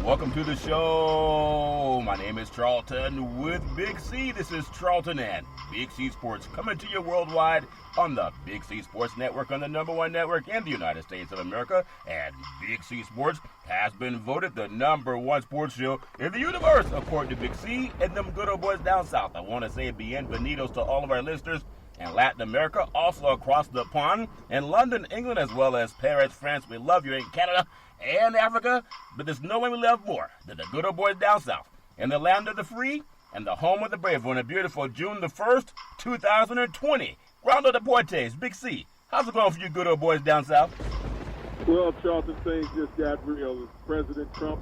Welcome to the show. My name is Charlton with Big C. This is Charlton and Big C Sports coming to you worldwide on the Big C Sports Network, on the #1 network in the United States of America. And Big C Sports has been voted the #1 sports show in the universe, according to Big C and them good old boys down south. I want to say bienvenidos to all of our listeners in Latin America, also across the pond, in London, England, as well as Paris, France. We love you in Canada and Africa, but there's no one we love more than the good old boys down south, in the land of the free and the home of the brave, on a beautiful June the 1st, 2020. Rondo Deportes, Big C, how's it going for you good old boys down south? Well, Charlton, things just got real. President Trump,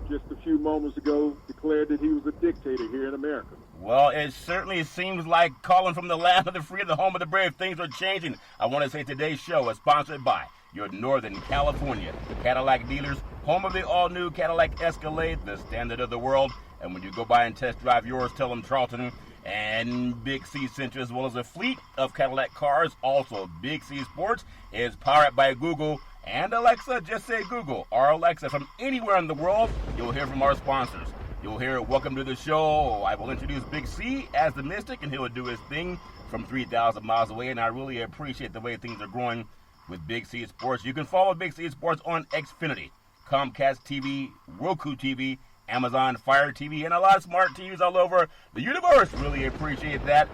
just a few moments ago, declared that he was a dictator here in America. Well, it certainly seems like calling from the land of the free and the home of the brave. Things are changing. I want to say today's show is sponsored by your Northern California Cadillac dealers, home of the all-new Cadillac Escalade, the standard of the world. And when you go by and test drive yours, tell them Charlton and Big C sent you, as well as a fleet of Cadillac cars. Also, Big C Sports is powered by Google and Alexa. Just say Google or Alexa. From anywhere in the world, you'll hear from our sponsors. You'll hear welcome to the show. I will introduce Big C as the Mystic, and he'll do his thing from 3,000 miles away. And I really appreciate the way things are growing with Big C Sports. You can follow Big C Sports on Xfinity, Comcast TV, Roku TV, Amazon Fire TV, and a lot of smart TVs all over the universe. Really appreciate that.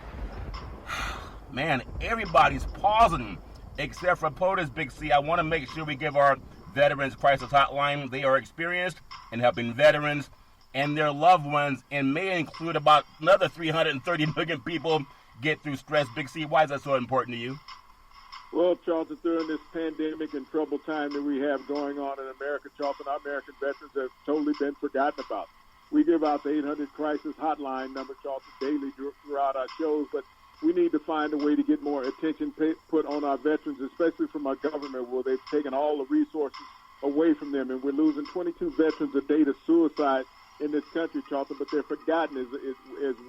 Man, everybody's pausing except for POTUS, Big C. I want to make sure we give our Veterans Crisis Hotline. They are experienced in helping veterans and their loved ones, and may include about another 330 million people get through stress. Big C, why is that so important to you? Well, Charlton, during this pandemic and troubled time that we have going on in America, Charlton, our American veterans have totally been forgotten about. We give out the 800 Crisis Hotline number, Charlton, daily throughout our shows, but we need to find a way to get more attention put on our veterans, especially from our government, where they've taken all the resources away from them, and we're losing 22 veterans a day to suicide in this country, Charlton, but they're forgotten is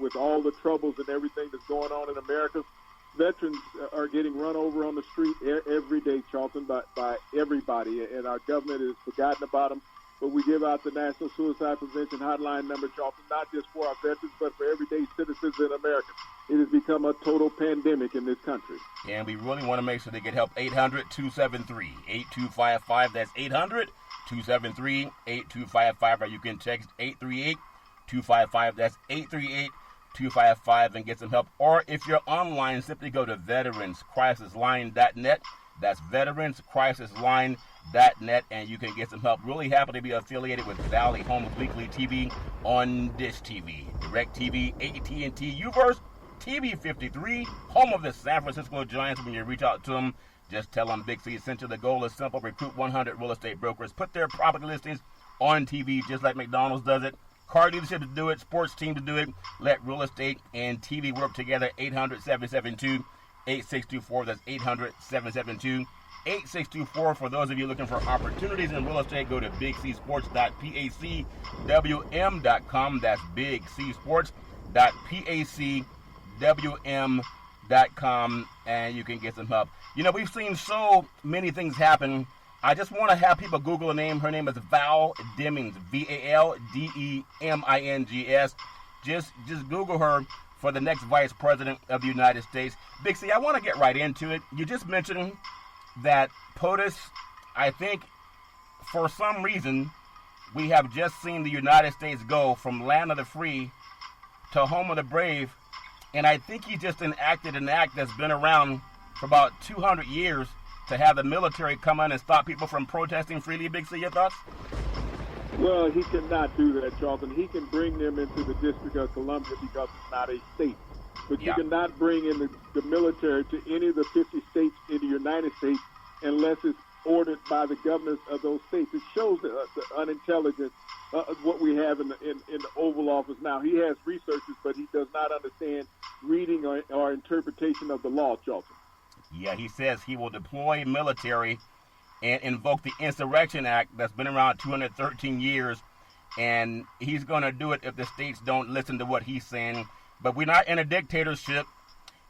with all the troubles and everything that's going on in America. Veterans are getting run over on the street every day, Charlton, by everybody, and our government has forgotten about them. But we give out the National Suicide Prevention Hotline number, Charlton, not just for our veterans, but for everyday citizens in America. It has become a total pandemic in this country. And we really want to make sure they get help. 800-273-8255. That's 800-273-8255. Or you can text 838-255. That's 838-255 and get some help. Or if you're online, simply go to veteranscrisisline.net. That's veteranscrisisline.net, and you can get some help. Really happy to be affiliated with Valley Home Weekly TV on Dish TV, DirecTV, AT&T, Uverse, TV 53, home of the San Francisco Giants. When you reach out to them, just tell them Big C sent you. The goal is simple: recruit 100 real estate brokers, put their property listings on TV, just like McDonald's does it. Car dealerships do it, sports teams to do it. Let real estate and TV work together. 800-772-8624. That's 800-772-8624. For those of you looking for opportunities in real estate, go to bigcsports.pacwm.com. That's bigcsports.pacwm.com, and you can get some help. You know, we've seen so many things happen. I just want to have people Google a name. Her name is Val Demings, Valdemings. Just Google her for the next Vice President of the United States. Big C, I want to get right into it. You just mentioned that POTUS, I think, for some reason, we have just seen the United States go from land of the free to home of the brave, and I think he just enacted an act that's been around for about 200 years to have the military come in and stop people from protesting freely. Big C, your thoughts? Well, he cannot do that, Charlton. He can bring them into the District of Columbia because it's not a state. But you cannot bring in the military to any of the 50 states in the United States unless it's ordered by the governors of those states. It shows the unintelligence what we have in the Oval Office now. He has researchers, but he does not understand reading or interpretation of the law, Charlton. Yeah, he says he will deploy military and invoke the Insurrection Act that's been around 213 years, and he's going to do it if the states don't listen to what he's saying. But we're not in a dictatorship,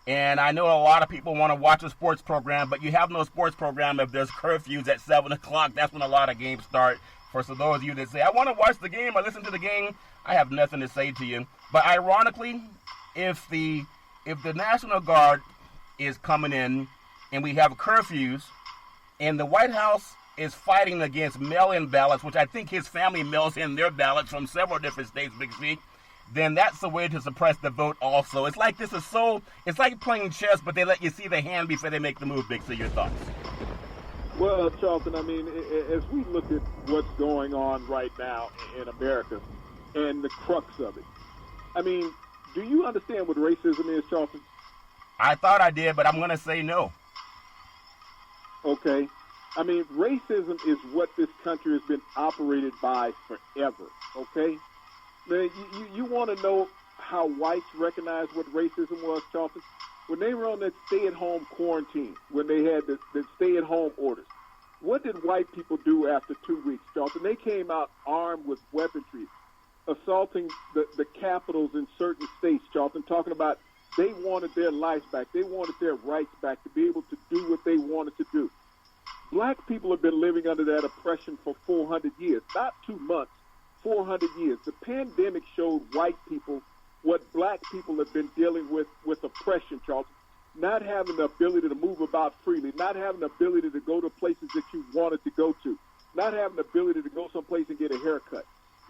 and I know a lot of people want to watch a sports program, but you have no sports program if there's curfews at 7 o'clock. That's when a lot of games start. For so those of you that say, I want to watch the game or listen to the game, I have nothing to say to you. But ironically, if the National Guard is coming in and we have curfews and the White House is fighting against mail-in ballots, which I think his family mails in their ballots from several different states, Big C, then that's the way to suppress the vote also. It's like it's like playing chess, but they let you see the hand before they make the move, Big C. Your thoughts? Well, Charlton, I mean, as we look at what's going on right now in America and the crux of it, I mean, do you understand what racism is, Charlton? I thought I did, but I'm going to say no. Okay. I mean, racism is what this country has been operated by forever, okay? Man, you want to know how whites recognized what racism was, Charlton? When they were on that stay-at-home quarantine, when they had the stay-at-home orders, what did white people do after 2 weeks, Charlton? They came out armed with weaponry, assaulting the capitals in certain states, Charlton, talking about they wanted their lives back. They wanted their rights back to be able to do what they wanted to do. Black people have been living under that oppression for 400 years, not 2 months, 400 years. The pandemic showed white people what black people have been dealing with oppression, Charlton. Not having the ability to move about freely, not having the ability to go to places that you wanted to go to, not having the ability to go someplace and get a haircut.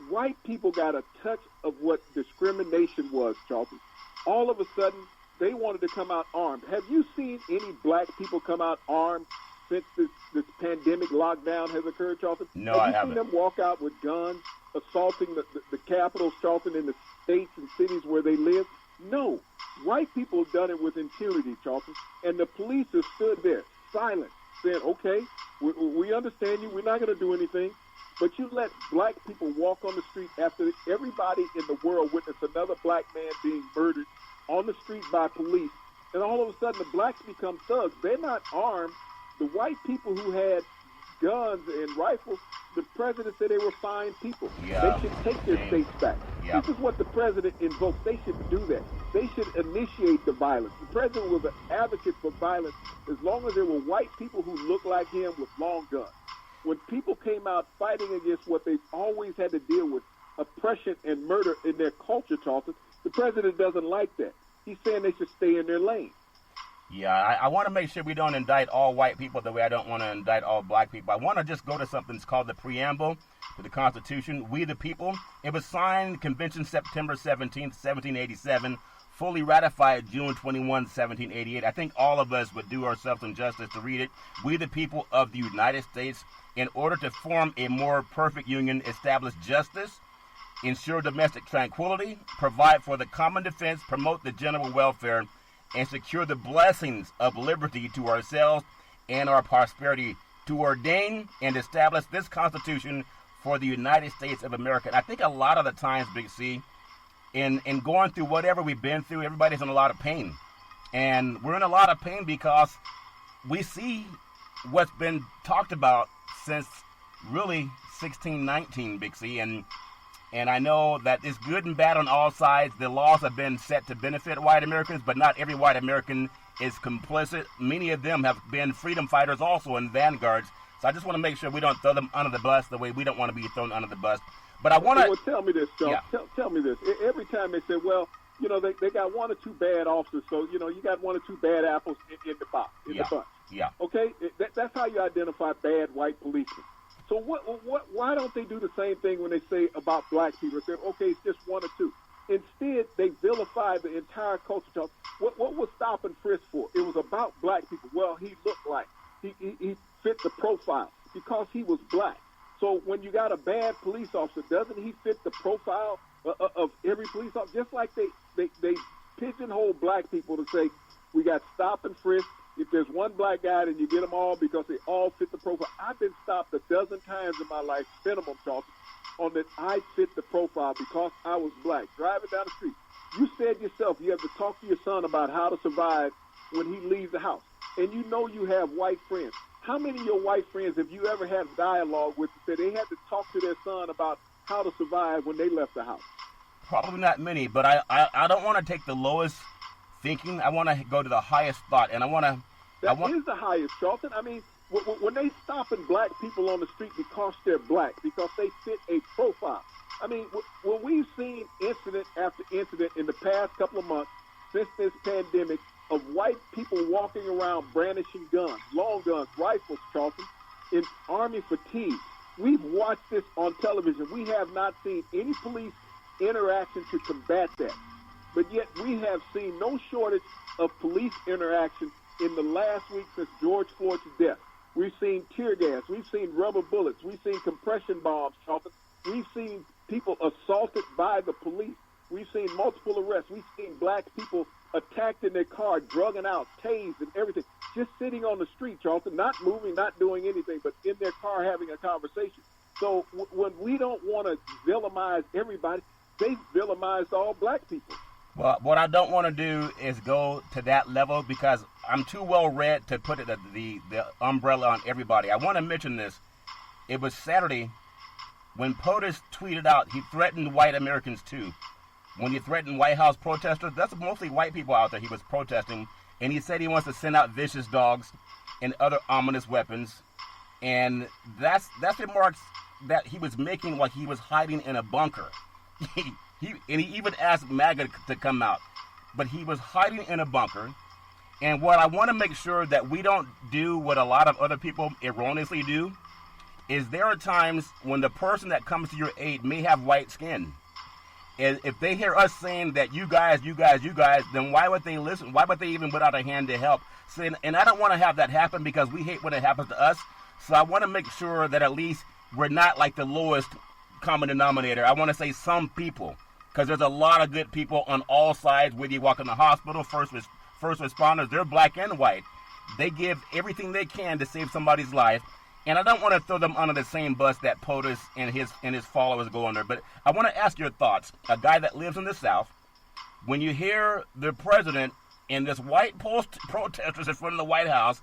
White people got a touch of what discrimination was, Charlton. All of a sudden, they wanted to come out armed. Have you seen any black people come out armed since this pandemic lockdown has occurred, Charlton? No, I haven't. Have you seen them walk out with guns, assaulting the capitals, Charlton, in the states and cities where they live? No. White people have done it with impunity, Charlton, and the police have stood there, silent, saying, okay, we understand you, we're not going to do anything, but you let black people walk on the street after everybody in the world witnessed another black man being murdered on the street by police, and all of a sudden the blacks become thugs. They're not armed. The white people who had guns and rifles, the president said they were fine people. Yeah. They should take their states back. Yeah. This is what the president invokes. They should do that. They should initiate the violence. The president was an advocate for violence as long as there were white people who looked like him with long guns. When people came out fighting against what they've always had to deal with, oppression and murder in their culture, Charlton, the president doesn't like that. He's saying they should stay in their lane. Yeah, I want to make sure we don't indict all white people the way I don't want to indict all black people. I want to just go to something that's called the preamble to the Constitution, We the People. It was signed Convention September 17th, 1787, fully ratified June 21, 1788. I think all of us would do ourselves some justice to read it. We the people of the United States, in order to form a more perfect union, establish justice, ensure domestic tranquility, provide for the common defense, promote the general welfare, and secure the blessings of liberty to ourselves and our prosperity, to ordain and establish this Constitution for the United States of America. And I think a lot of the times, Big C, in going through whatever we've been through, everybody's in a lot of pain. And we're in a lot of pain because we see what's been talked about since really 1619, Big C. And I know that it's good and bad on all sides. The laws have been set to benefit white Americans, but not every white American is complicit. Many of them have been freedom fighters also and vanguards. So I just want to make sure we don't throw them under the bus the way we don't want to be thrown under the bus. But I want to... Well, tell me this, John. Yeah. Tell me this. Every time they say, well, you know, they got one or two bad officers, so, you know, you got one or two bad apples in the box, in the bunch. Yeah. Okay? That's how you identify bad white policemen. So why don't they do the same thing when they say about black people? They say, okay, it's just one or two. Instead, they vilify the entire culture. What was Stop and Frisk for? It was about black people. Well, he looked like. He fit the profile because he was black. So when you got a bad police officer, doesn't he fit the profile of every police officer? Just like they pigeonhole black people to say, we got Stop and Frisk. If there's one black guy, then you get them all because they all fit the profile. I've been stopped a dozen times in my life, minimum, Charlton, on that I fit the profile because I was black. Driving down the street. You said yourself you have to talk to your son about how to survive when he leaves the house. And you know you have white friends. How many of your white friends have you ever had dialogue with that said they had to talk to their son about how to survive when they left the house? Probably not many, but I don't want to take the lowest thinking. I want to go to the highest thought, and That is the highest, Charlton. I mean, When they stopping black people on the street because they're black, because they fit a profile. I mean, when we've seen incident after incident in the past couple of months since this pandemic of white people walking around brandishing guns, long guns, rifles, Charlton, in army fatigue. We've watched this on television. We have not seen any police interaction to combat that. But yet we have seen no shortage of police interaction in the last week since George Floyd's death. We've seen tear gas. We've seen rubber bullets. We've seen compression bombs, Charlton. We've seen people assaulted by the police. We've seen multiple arrests. We've seen black people attacked in their car, drugging out, tased, and everything, just sitting on the street, Charlton, not moving, not doing anything, but in their car having a conversation. So when we don't want to villainize everybody, they villainized all black people. Well, what I don't want to do is go to that level because I'm too well read to put the umbrella on everybody. I want to mention this. It was Saturday when POTUS tweeted out he threatened white Americans too. When he threatened White House protesters, that's mostly white people out there he was protesting. And he said he wants to send out vicious dogs and other ominous weapons. And that's remarks that he was making while he was hiding in a bunker. He even asked MAGA to come out. But he was hiding in a bunker. And what I want to make sure that we don't do what a lot of other people erroneously do is there are times when the person that comes to your aid may have white skin. And if they hear us saying that you guys, then why would they listen? Why would they even put out a hand to help? So, and I don't want to have that happen because we hate when it happens to us. So I want to make sure that at least we're not like the lowest common denominator. I want to say some people, because there's a lot of good people on all sides, whether you walk in the hospital, first responders, they're black and white. They give everything they can to save somebody's life. And I don't want to throw them under the same bus that POTUS and his followers go under. But I want to ask your thoughts. A guy that lives in the South, when you hear the president and this white protesters in front of the White House,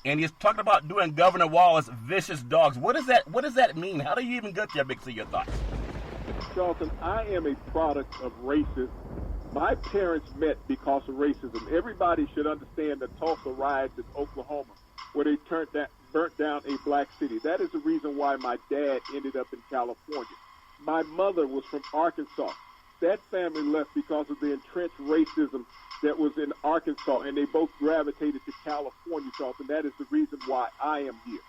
and he's talking about doing Governor Wallace vicious dogs, what does that mean? How do you even get there, Big C? Your thoughts? Charlton, I am a product of racism. My parents met because of racism. Everybody should understand the Tulsa riots in Oklahoma, where they burnt down a black city. That is the reason why my dad ended up in California. My mother was from Arkansas. That family left because of the entrenched racism that was in Arkansas, and they both gravitated to California, Charlton. That is the reason why I am here.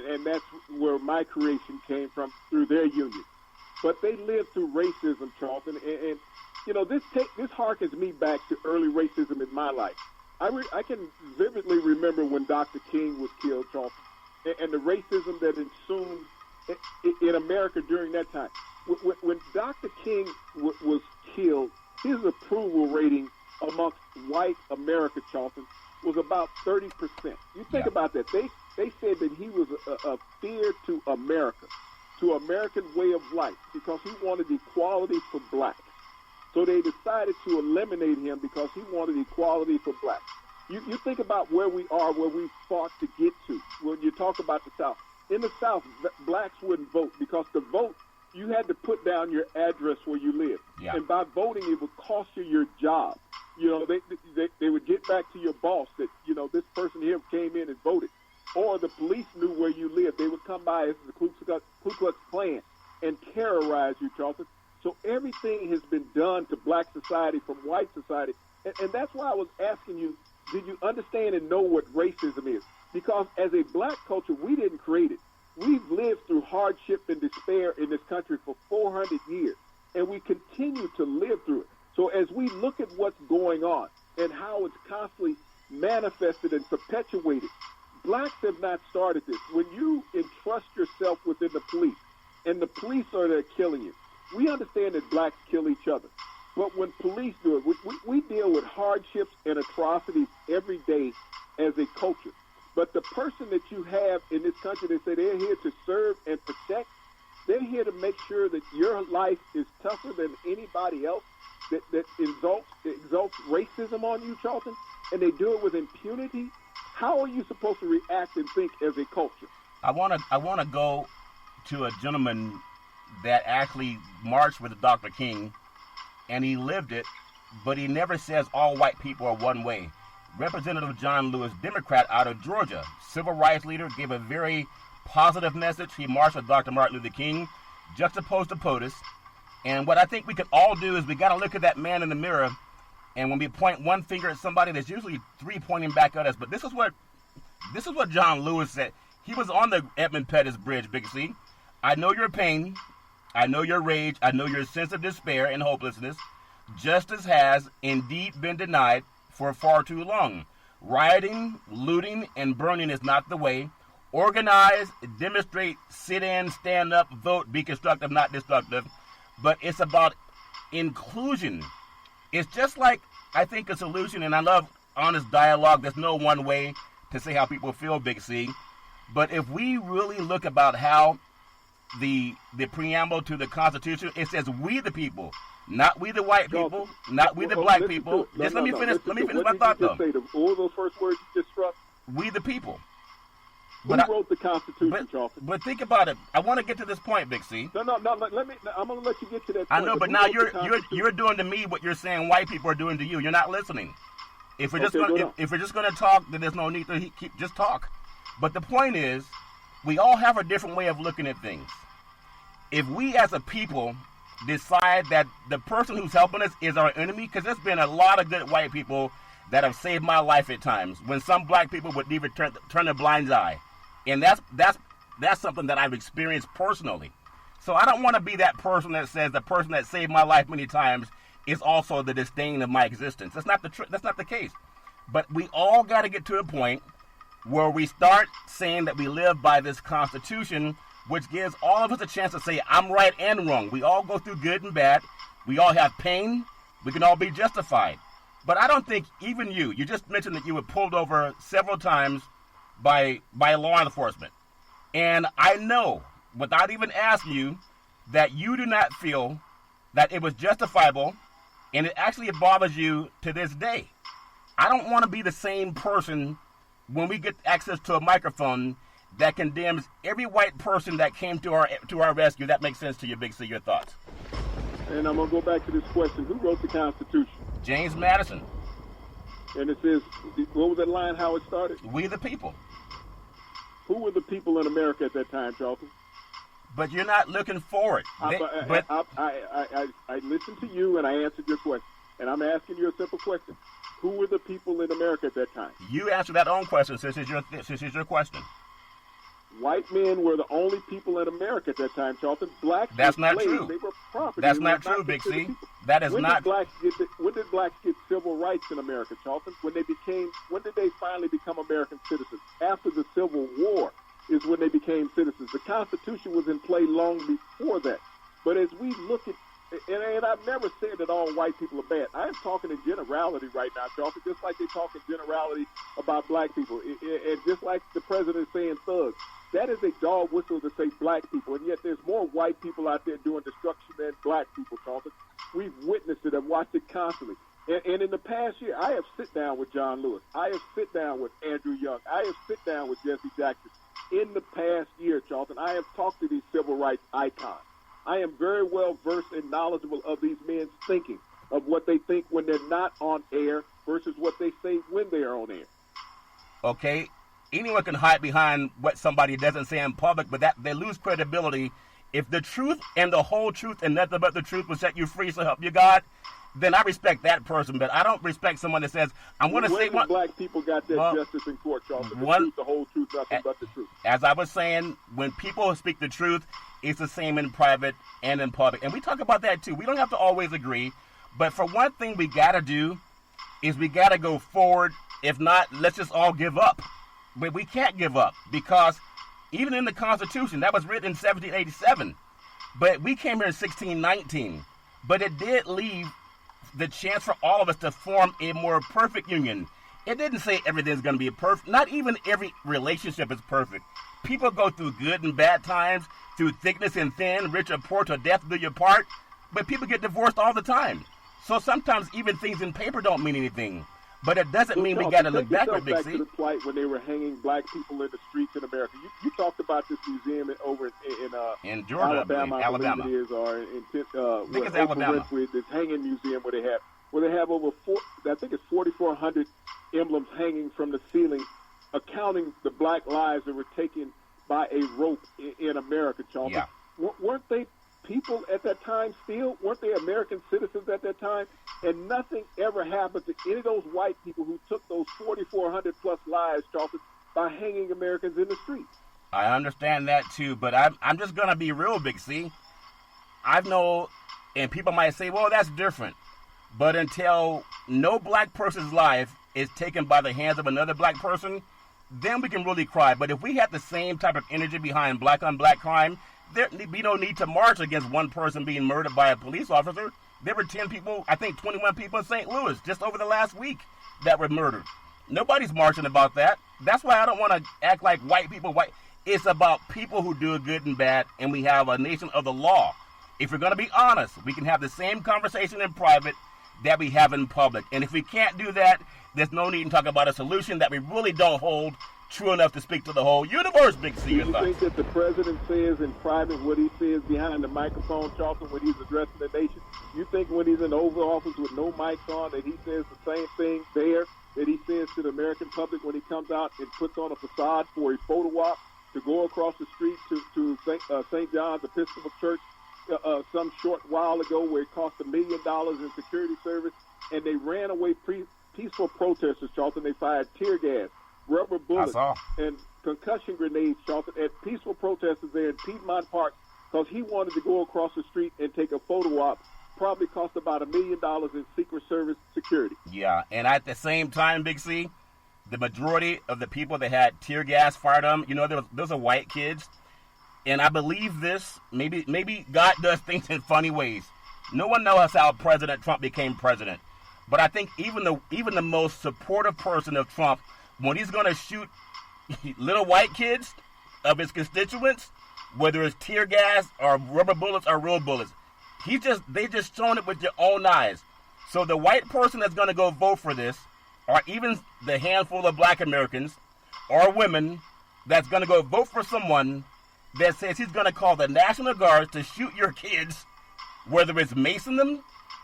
And that's where my creation came from, through their union. But they lived through racism, Charlton. And you know, this harkens me back to early racism in my life. I can vividly remember when Dr. King was killed, Charlton, and the racism that ensued in America during that time. When Dr. King was killed, his approval rating amongst white America, Charlton, was about 30%. You think about that. They said that he was a fear to America, to American way of life, because he wanted equality for blacks. So they decided to eliminate him because he wanted equality for blacks. You think about where we are, where we fought to get to. When you talk about the South, in the South, blacks wouldn't vote because to vote, you had to put down your address where you live. Yeah. And by voting, it would cost you your job. You know, they would get back to your boss that, you know, this person here came in and voted. Or the police knew where you lived. They would come by as the Ku Klux Klan and terrorize you, Charlton. So everything has been done to black society from white society. And that's why I was asking you, did you understand and know what racism is? Because as a black culture, we didn't create it. We've lived through hardship and despair in this country for 400 years, and we continue to live through it. So as we look at what's going on and how it's constantly manifested and perpetuated, blacks have not started this. When you entrust yourself within the police, and the police are there killing you, we understand that blacks kill each other. But when police do it, we deal with hardships and atrocities every day as a culture. But the person that you have in this country, they say they're here to serve and protect. They're here to make sure that your life is tougher than anybody else that exalts racism on you, Charlton, and they do it with impunity. How are you supposed to react and think as a culture? I want to go to a gentleman that actually marched with Dr. King, and he lived it, but he never says all white people are one way. Representative John Lewis, Democrat out of Georgia, civil rights leader, gave a very positive message. He marched with Dr. Martin Luther King, juxtaposed to POTUS. And what I think we could all do is we got to look at that man in the mirror, and when we point one finger at somebody, there's usually three pointing back at us. But this is what John Lewis said. He was on the Edmund Pettus Bridge, Big C. I know your pain. I know your rage. I know your sense of despair and hopelessness. Justice has indeed been denied for far too long. Rioting, looting, and burning is not the way. Organize, demonstrate, sit in, stand up, vote, be constructive, not destructive. But it's about inclusion. It's just like, I think, a solution, and I love honest dialogue. There's no one way to say how people feel, Big C. But if we really look about how the preamble to the Constitution, it says we the people, not we the white people, not we the black people. Just let me finish my thought, though. All those first words you just struck? We the people. Who wrote the Constitution, Charlton? But think about it. I want to get to this point, Big C. No. I'm going to let you get to that point. I know, but now you're doing to me what you're saying white people are doing to you. You're not listening. If we're just going to talk, then there's no need to just talk. But the point is, we all have a different way of looking at things. If we as a people decide that the person who's helping us is our enemy, because there's been a lot of good white people that have saved my life at times, when some black people would even turn a blind eye. And that's something that I've experienced personally. So I don't want to be that person that says the person that saved my life many times is also the disdain of my existence. That's not the case. But we all got to get to a point where we start saying that we live by this Constitution, which gives all of us a chance to say, I'm right and wrong. We all go through good and bad. We all have pain. We can all be justified. But I don't think even you just mentioned that you were pulled over several times by law enforcement. And I know, without even asking you, that you do not feel that it was justifiable, and it actually bothers you to this day. I don't want to be the same person when we get access to a microphone that condemns every white person that came to our rescue. That makes sense to you, Big C. Your thoughts? And I'm going to go back to this question. Who wrote the Constitution? James Madison. And it says, what was that line, how it started? We the people. Who were the people in America at that time, Charlton? But you're not looking forward. I listened to you and I answered your question. And I'm asking you a simple question. Who were the people in America at that time? You answer that own question since it's your question. White men were the only people in America at that time, Charlton. Blacks That's were not slaves. true. They were property. That's not true, Big C. That is not. When did blacks get civil rights in America, Charlton? When did they finally become American citizens? After the Civil War is when they became citizens. The Constitution was in play long before that. But as we look at, and I've never said that all white people are bad. I'm talking in generality right now, Charlton, just like they talk in generality about black people. And just like the president is saying thugs. That is a dog whistle to say black people, and yet there's more white people out there doing destruction than black people, Charlton. We've witnessed it and watched it constantly. And in the past year, I have sit down with John Lewis. I have sit down with Andrew Young. I have sit down with Jesse Jackson. In the past year, Charlton, I have talked to these civil rights icons. I am very well versed and knowledgeable of these men's thinking, of what they think when they're not on air versus what they say when they are on air. Okay. Anyone can hide behind what somebody doesn't say in public, but that they lose credibility. If the truth and the whole truth and nothing but the truth will set you free, so help you God, then I respect that person. But I don't respect someone that says, I'm going to say what black people got that justice in court, Charlton. The whole truth, nothing but the truth. As I was saying, when people speak the truth, it's the same in private and in public. And we talk about that too. We don't have to always agree. But for one thing we got to do is we got to go forward. If not, let's just all give up. But we can't give up because even in the Constitution, that was written in 1787. But we came here in 1619. But it did leave the chance for all of us to form a more perfect union. It didn't say everything's going to be perfect. Not even every relationship is perfect. People go through good and bad times, through thickness and thin, rich or poor, to death do you part. But people get divorced all the time. So sometimes even things in paper don't mean anything. But it doesn't mean we got to look backward, Big C. Back to the plight when they were hanging black people in the streets in America. You talked about this museum over in Georgia, Alabama, Alabama. I believe it is, or I think it's Alabama. This hanging museum where they have over 4,400 emblems hanging from the ceiling, accounting the black lives that were taken by a rope in America, Charlton. Yeah. Weren't they people at that time still? Weren't they American citizens at that time? And nothing ever happened to any of those white people who took those 4,400 plus lives, Charlton, by hanging Americans in the street. I understand that too, but I'm just going to be real, Big C. I know, and people might say, well, that's different. But until no black person's life is taken by the hands of another black person, then we can really cry. But if we had the same type of energy behind black on black crime, there'd be no need to march against one person being murdered by a police officer. There were 10 people, I think 21 people in St. Louis just over the last week that were murdered. Nobody's marching about that. That's why I don't want to act like white people. It's about people who do good and bad, and we have a nation of the law. If we're going to be honest, we can have the same conversation in private that we have in public. And if we can't do that, there's no need to talk about a solution that we really don't hold true enough to speak to the whole universe, Big C. Do you think that the president says in private what he says behind the microphone, Charlton, when he's addressing the nation? You think when he's in the Oval Office with no mics on that he says the same thing there that he says to the American public when he comes out and puts on a facade for a photo op to go across the street to St. John's Episcopal Church some short while ago where it cost $1 million in security service, and they ran away peaceful protesters, Charlton. They fired tear gas, rubber bullets, and concussion grenades, Charlton, at peaceful protesters there in Piedmont Park because he wanted to go across the street and take a photo op. Probably cost about $1 million in Secret Service security. Yeah, and at the same time, Big C, the majority of the people that had tear gas fired on them, those are white kids. And I believe this, maybe God does things in funny ways. No one knows how President Trump became president. But I think even the most supportive person of Trump, when he's going to shoot little white kids of his constituents, whether it's tear gas or rubber bullets or real bullets, they just shown it with their own eyes. So the white person that's going to go vote for this, or even the handful of black Americans or women that's going to go vote for someone that says he's going to call the National Guard to shoot your kids, whether it's macing them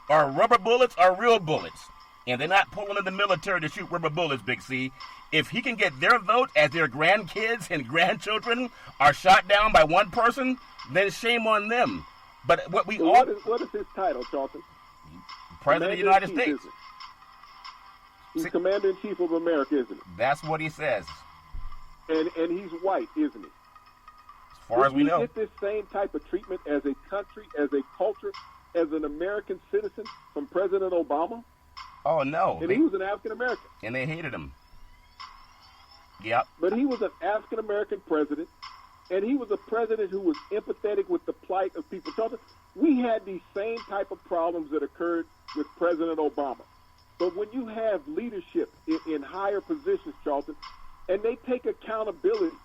or rubber bullets or real bullets. And they're not pulling in the military to shoot rubber bullets, Big C. If he can get their vote as their grandkids and grandchildren are shot down by one person, then shame on them. But what is his title, Charlton? President of the United States. He's Commander-in-Chief of America, isn't he? That's what he says. And he's white, isn't he? As far as we know. Get this same type of treatment as a country, as a culture, as an American citizen from President Obama? Oh, no. And he was an African-American. And they hated him. Yep. But he was an African-American president, and he was a president who was empathetic with the plight of people. Charlton, we had these same type of problems that occurred with President Obama. But when you have leadership in higher positions, Charlton, and they take accountability,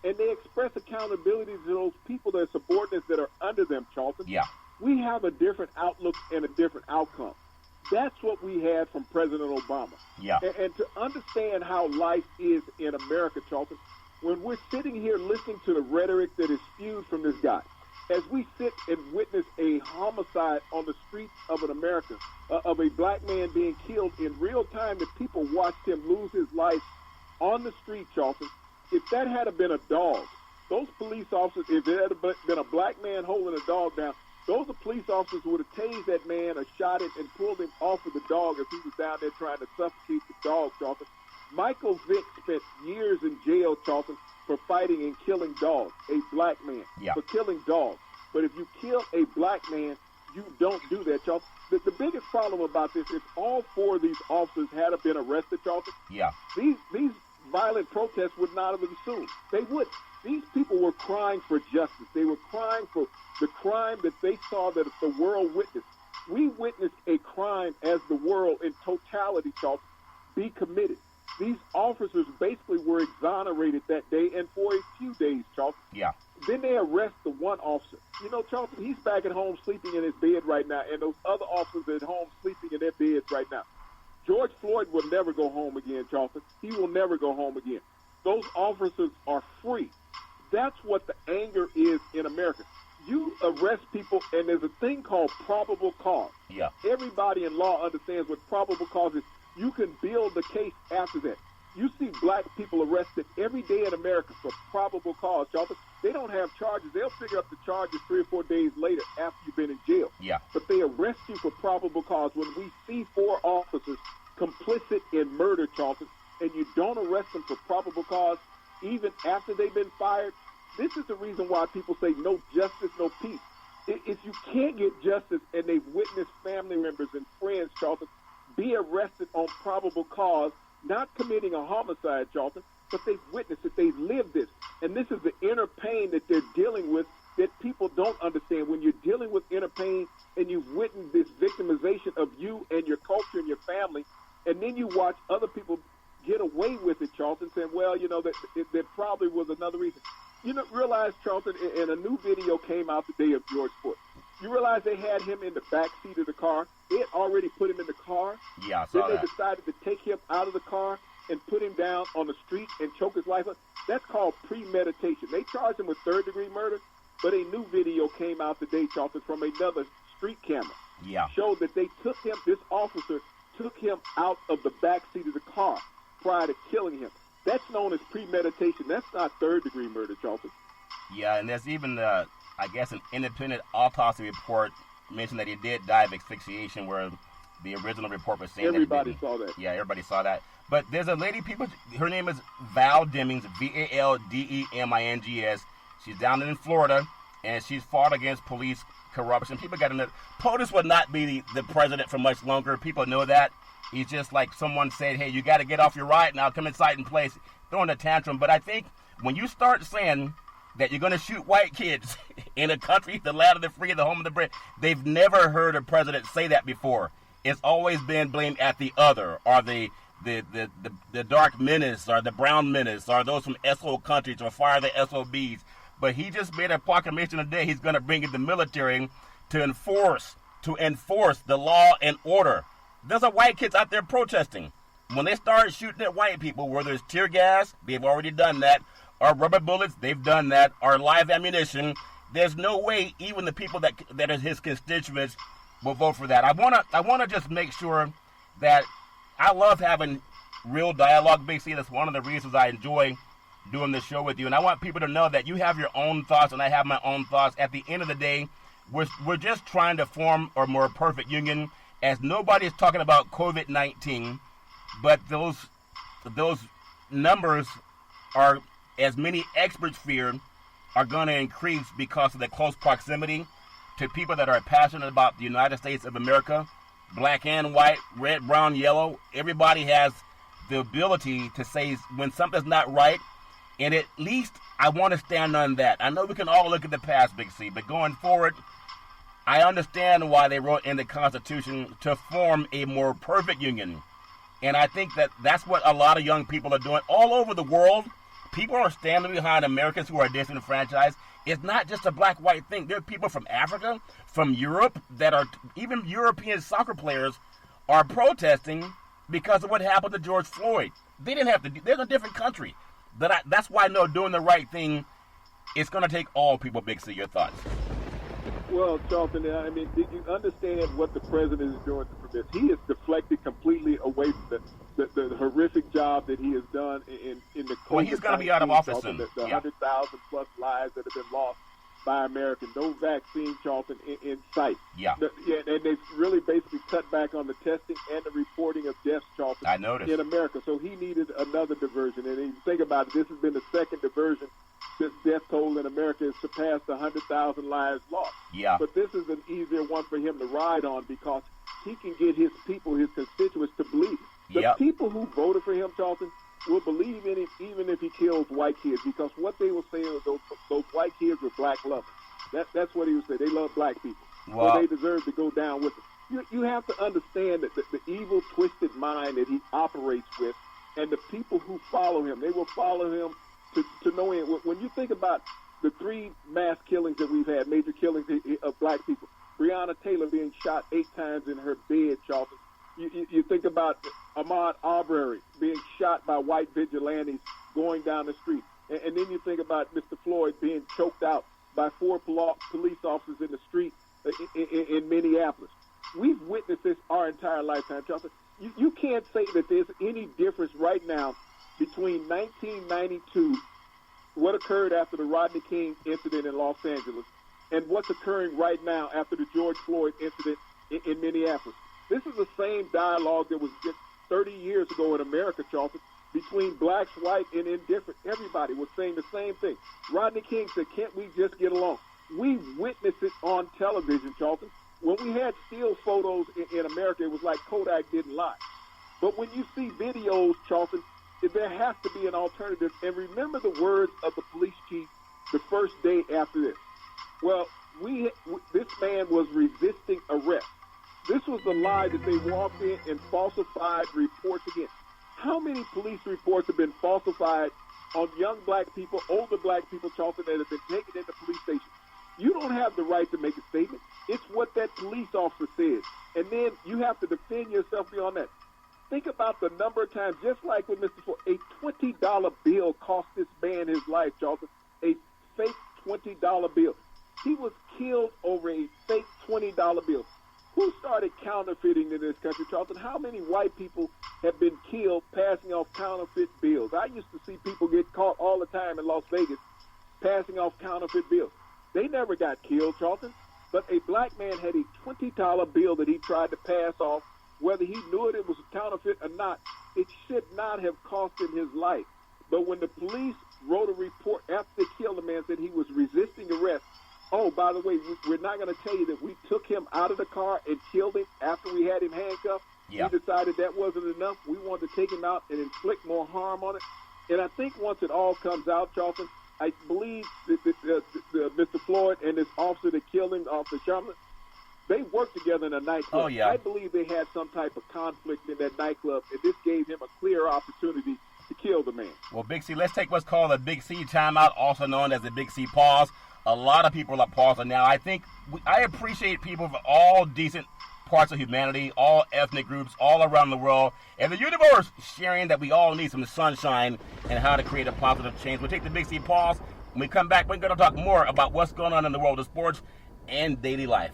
and they express accountability to those people that are subordinates that are under them, Charlton, we have a different outlook and a different outcome. That's what we had from President Obama. Yeah. And to understand how life is in America, Charlton, when we're sitting here listening to the rhetoric that is spewed from this guy, as we sit and witness a homicide on the streets of an America, of a black man being killed in real time, that people watched him lose his life on the street, Charlton, if that had been a dog, those police officers, if it had been a black man holding a dog down, those are police officers who would have tased that man or shot him and pulled him off of the dog if he was down there trying to suffocate the dog, Charlton. Michael Vick spent years in jail, Charlton, for fighting and killing dogs, a black man, for killing dogs. But if you kill a black man, you don't do that, Charlton. The biggest problem about this is all four of these officers had been arrested, Charlton. These violent protests would not have ensued. They would. These people were crying for justice. They were crying for the crime that they saw that the world witnessed. We witnessed a crime as the world in totality, Charlton, be committed. These officers basically were exonerated that day and for a few days, Charlton. Then they arrest the one officer. You know, Charlton, he's back at home sleeping in his bed right now, and those other officers are at home sleeping in their beds right now. George Floyd will never go home again, Charlton. He will never go home again. Those officers are free. That's what the anger is in America. You arrest people, and there's a thing called probable cause. Everybody in law understands what probable cause is. You can build the case after that. You see black people arrested every day in America for probable cause, Charlton. They don't have charges. They'll figure out the charges 3 or 4 days later after you've been in jail. Yeah. But they arrest you for probable cause. When we see 4 officers complicit in murder, Charlton, and you don't arrest them for probable cause, even after they've been fired, this is the reason why people say no justice, no peace. If you can't get justice and they've witnessed family members and friends, Charlton, be arrested on probable cause, not committing a homicide, Charlton, but they've witnessed it, they've lived this. And this is the inner pain that they're dealing with that people don't understand. When you're dealing with inner pain and you've witnessed this victimization of you and your culture and your family, and then you watch other people get away with it, Charlton, saying, well, you know, that there probably was another reason. You know, realize, Charlton, and a new video came out today of George Floyd. You realize they had him in the back seat of the car. They had already put him in the car. Yeah, I saw Then that. they decided to take him out of the car and put him down on the street and choke his life up. That's called premeditation. They charged him with third-degree murder, but a new video came out today, Charlton, from another street camera. Yeah. Showed that they took him, this officer took him out of the back seat of the car prior to killing him. That's known as premeditation. That's not third-degree murder, Charlton. Yeah, and there's even, I guess, an independent autopsy report mentioned that he did die of asphyxiation, where the original report was saying Everybody that saw that. Yeah, everybody saw that. But there's a lady, her name is Val Demings, Valdemings. She's down in Florida, and she's fought against police corruption. People got to know, POTUS would not be the president for much longer. People know that. He's just like someone said, hey, you got to get off your right now, come inside and place, throwing a tantrum. But I think when you start saying that you're going to shoot white kids in a country, the land of the free, the home of the brave, they've never heard a president say that before. It's always been blamed at the other, or the dark menace, or the brown menace, or those from SO countries, or fire the SOBs. But he just made a proclamation today. He's going to bring in the military to enforce the law and order. There's white kids out there protesting. When they start shooting at white people, whether it's tear gas, they've already done that, or rubber bullets, they've done that, or live ammunition, there's no way even the people that are his constituents will vote for that. I wanna just make sure that I love having real dialogue, Big C. That's one of the reasons I enjoy doing this show with you. And I want people to know that you have your own thoughts and I have my own thoughts. At the end of the day, we're just trying to form a more perfect union, as nobody is talking about COVID-19, but those numbers are, as many experts fear, are going to increase because of the close proximity to people that are passionate about the United States of America, black and white, red, brown, yellow. Everybody has the ability to say when something's not right, and at least I want to stand on that. I know we can all look at the past, Big C, but going forward, I understand why they wrote in the Constitution to form a more perfect union. And I think that that's what a lot of young people are doing all over the world. People are standing behind Americans who are disenfranchised. It's not just a black-white thing. There are people from Africa, from Europe, that are, even European soccer players are protesting because of what happened to George Floyd. They didn't have to, they're in a different country. That's why I know doing the right thing, it's going to take all people, Big C. Your thoughts? Well, Charlton, I mean, did you understand what the president is doing for this? He has deflected completely away from the horrific job that he has done in the COVID-19. Well, he's going to be out of office soon. The 100,000 plus lives that have been lost by Americans. No vaccine, Charlton, in sight. Yeah. And they've really basically cut back on the testing and the reporting of deaths, Charlton, I noticed, in America. So he needed another diversion. And if you think about it, this has been the second diversion since death toll in America has surpassed 100,000 lives lost. Yeah. But this is an easier one for him to ride on because he can get his people, his constituents, to believe. The people who voted for him, Charlton, will believe in him even if he kills white kids, because what they will say is those white kids were black lovers. That's what he would say. They love black people. Wow. So they deserve to go down with them. You have to understand that the evil, twisted mind that he operates with, and the people who follow him, they will follow him to no end. When you think about the 3 mass killings that we've had, major killings of black people, Breonna Taylor being shot 8 times in her bed, Charlton. You think about Ahmaud Arbery being shot by white vigilantes going down the street. And then you think about Mr. Floyd being choked out by 4 police officers in the street in Minneapolis. We've witnessed this our entire lifetime, Charlton. You can't say that there's any difference right now between 1992, what occurred after the Rodney King incident in Los Angeles, and what's occurring right now after the George Floyd incident in Minneapolis. This is the same dialogue that was just 30 years ago in America, Charlton, between blacks, white, and indifferent. Everybody was saying the same thing. Rodney King said, can't we just get along? We witnessed it on television, Charlton. When we had still photos in America, it was like Kodak didn't lie. But when you see videos, Charlton, there has to be an alternative. And remember the words of the police chief the first day after this. Well, this man was resisting arrest. This was the lie that they walked in and falsified reports against. How many police reports have been falsified on young black people, older black people, Charlton, that have been taken into police stations? You don't have the right to make a statement. It's what that police officer says. And then you have to defend yourself beyond that. Think about the number of times, just like with Mr. Ford, a $20 bill cost this man his life, Charlton. A fake $20 bill. He was killed over a fake $20 bill. Who started counterfeiting in this country, Charlton? How many white people have been killed passing off counterfeit bills? I used to see people get caught all the time in Las Vegas passing off counterfeit bills. They never got killed, Charlton, but a black man had a $20 bill that he tried to pass off. Whether he knew it was a counterfeit or not, it should not have cost him his life. But when the police wrote a report after they killed the man, said he was resisting arrest. Oh, by the way, we're not going to tell you that we took him out of the car and killed him after we had him handcuffed. Yeah. We decided that wasn't enough. We wanted to take him out and inflict more harm on it. And I think once it all comes out, Charlton, I believe that Mr. Floyd and this officer that killed him, Officer Sherman, they worked together in a nightclub. Oh, yeah. I believe they had some type of conflict in that nightclub, and this gave him a clear opportunity to kill the man. Well, Big C, let's take what's called a Big C timeout, also known as the Big C pause. A lot of people are pausing now. I think I appreciate people from all decent parts of humanity, all ethnic groups, all around the world, and the universe sharing that we all need some sunshine and how to create a positive change. We'll take the Big C pause. When we come back, we're going to talk more about what's going on in the world of sports and daily life.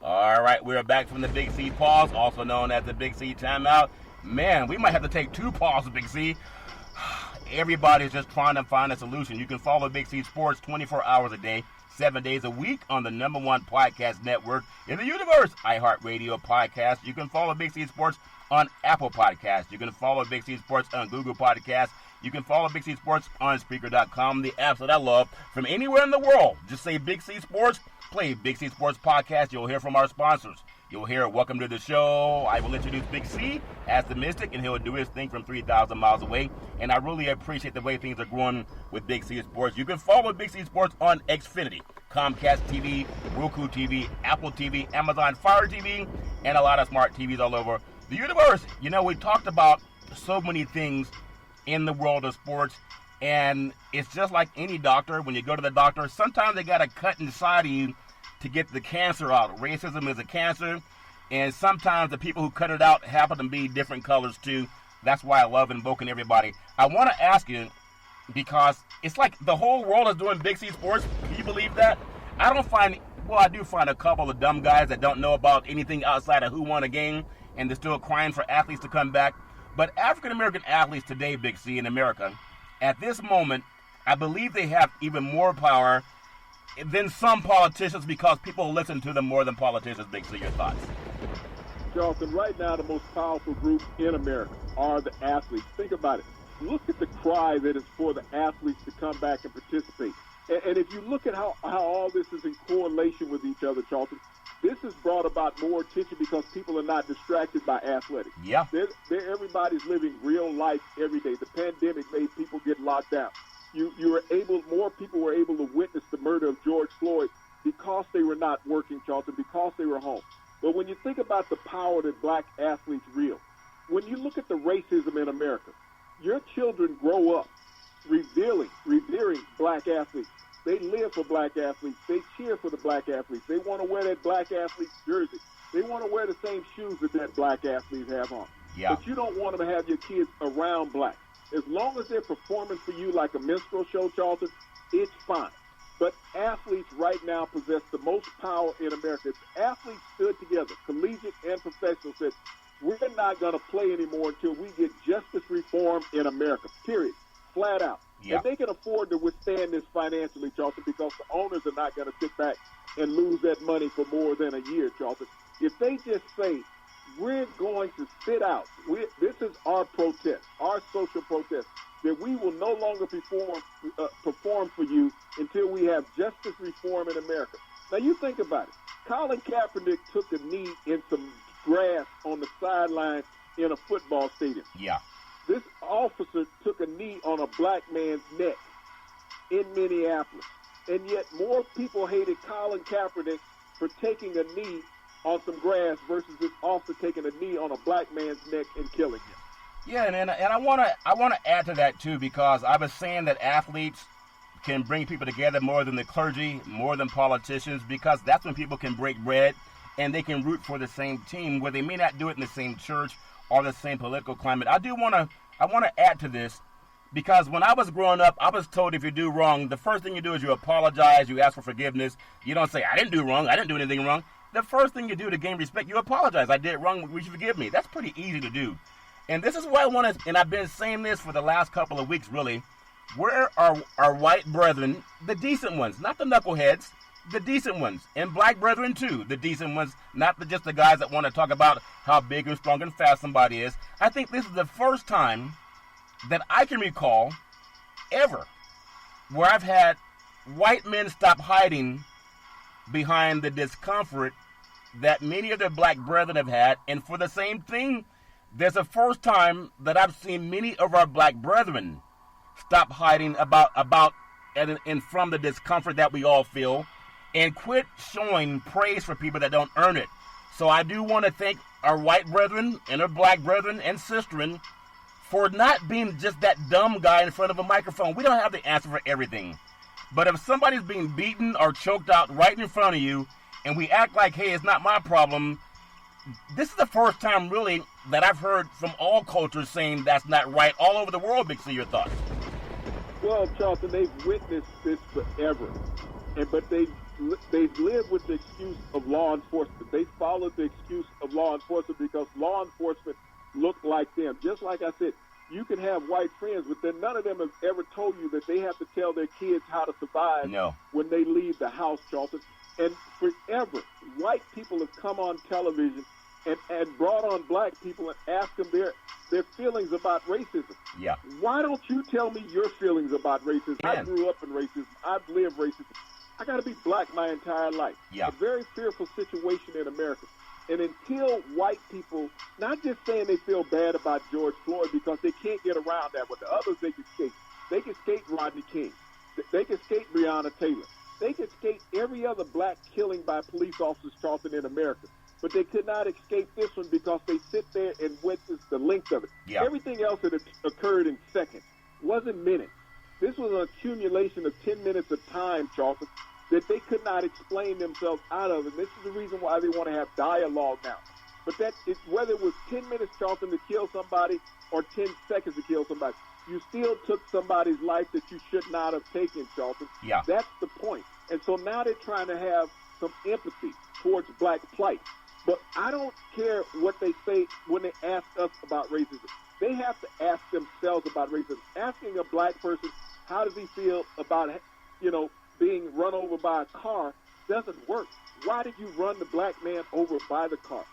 All right, we're back from the Big C pause, also known as the Big C timeout. Man, we might have to take two pauses, Big C. Everybody's just trying to find a solution. You can follow Big C Sports 24 hours a day, 7 days a week on the #1 podcast network in the universe, iHeartRadio Podcast. You can follow Big C Sports on Apple Podcasts. You can follow Big C Sports on Google Podcasts. You can follow Big C Sports on Spreaker.com, the apps that I love from anywhere in the world. Just say Big C Sports, play Big C Sports Podcast. You'll hear from our sponsors. You'll hear welcome to the show. I will introduce Big C as the Mystic, and he'll do his thing from 3,000 miles away. And I really appreciate the way things are growing with Big C Sports. You can follow Big C Sports on Xfinity, Comcast TV, Roku TV, Apple TV, Amazon Fire TV, and a lot of smart TVs all over the universe. You know, we talked about so many things in the world of sports, and it's just like any doctor. When you go to the doctor, sometimes they got to cut inside of you to get the cancer out. Racism is a cancer, and sometimes the people who cut it out happen to be different colors too. That's why I love invoking everybody. I want to ask you, because it's like the whole world is doing Big C Sports. Can you believe that? I do find a couple of dumb guys that don't know about anything outside of who won a game, and they're still crying for athletes to come back. But African-American athletes today, Big C, in America, at this moment, I believe they have even more power than some politicians because people listen to them more than politicians. Big C, your thoughts? Charlton, right now the most powerful group in America are the athletes. Think about it. Look at the cry that is for the athletes to come back and participate. And if you look at how all this is in correlation with each other, Charlton, this has brought about more attention because people are not distracted by athletics. Yeah. Everybody's living real life every day. The pandemic made people get locked down. More people were able to witness the murder of George Floyd because they were not working, Charlton, because they were home. But when you think about the power that black athletes wield, when you look at the racism in America, your children grow up revering black athletes. They live for black athletes. They cheer for the black athletes. They want to wear that black athlete's jersey. They want to wear the same shoes that black athletes have on. Yeah. But you don't want them to have your kids around black. As long as they're performing for you like a minstrel show, Charlton, it's fine. But athletes right now possess the most power in America. If athletes stood together, collegiate and professional, said, we're not going to play anymore until we get justice reform in America, period, flat out. Yeah. And they can afford to withstand this financially, Charlton, because the owners are not going to sit back and lose that money for more than a year, Charlton. If they just say, we're going to sit out, this is our protest, our social protest, that we will no longer perform for you until we have justice reform in America. Now, you think about it. Colin Kaepernick took a knee in some grass on the sideline in a football stadium. Yeah. This officer took a knee on a black man's neck in Minneapolis. And yet more people hated Colin Kaepernick for taking a knee on some grass versus this officer taking a knee on a black man's neck and killing him. Yeah, and I want to add to that too, because I was saying that athletes can bring people together more than the clergy, more than politicians, because that's when people can break bread and they can root for the same team where they may not do it in the same church or the same political climate. I want to add to this, because when I was growing up, I was told if you do wrong, the first thing you do is you apologize, you ask for forgiveness. You don't say, I didn't do wrong, I didn't do anything wrong. The first thing you do to gain respect, you apologize. I did wrong, will you forgive me? That's pretty easy to do. And this is what I want to, and I've been saying this for the last couple of weeks, really. Where are our white brethren, the decent ones, not the knuckleheads, the decent ones, and black brethren too, the decent ones, not just the guys that want to talk about how big and strong and fast somebody is. I think this is the first time that I can recall ever where I've had white men stop hiding behind the discomfort that many of their black brethren have had. And for the same thing, there's a first time that I've seen many of our black brethren stop hiding about and from the discomfort that we all feel, and quit showing praise for people that don't earn it. So I do want to thank our white brethren and our black brethren and sisterin for not being just that dumb guy in front of a microphone. We don't have the answer for everything. But if somebody's being beaten or choked out right in front of you, and we act like, hey, it's not my problem, this is the first time really that I've heard from all cultures saying that's not right all over the world. Big C, your thoughts? Well, Charlton, they've witnessed this forever, but they've lived with the excuse of law enforcement. They followed the excuse of law enforcement because law enforcement looked like them. Just like I said, you can have white friends, but then none of them have ever told you that they have to tell their kids how to survive when they leave the house, Charlton. And forever, white people have come on television and brought on black people and asked them their feelings about racism. Yeah. Why don't you tell me your feelings about racism? Man. I grew up in racism. I've lived racism. I got to be black my entire life. Yeah. A very fearful situation in America. And until white people, not just saying they feel bad about George Floyd because they can't get around that, but the others they can skate. They can skate Rodney King. They can skate Breonna Taylor. They can skate every other black killing by police officers, Charlton, in America. But they could not escape this one because they sit there and witness the length of it. Yeah. Everything else that occurred in seconds, wasn't minutes. This was an accumulation of 10 minutes of time, Charlton, that they could not explain themselves out of. And this is the reason why they want to have dialogue now. But whether it was 10 minutes, Charlton, to kill somebody or 10 seconds to kill somebody, you still took somebody's life that you should not have taken, Charlton. Yeah. That's the point. And so now they're trying to have some empathy towards black plight. But I don't care what they say when they ask us about racism. They have to ask themselves about racism. Asking a black person, how does he feel about, being run over by a car doesn't work. Why did you run the black man over by the car?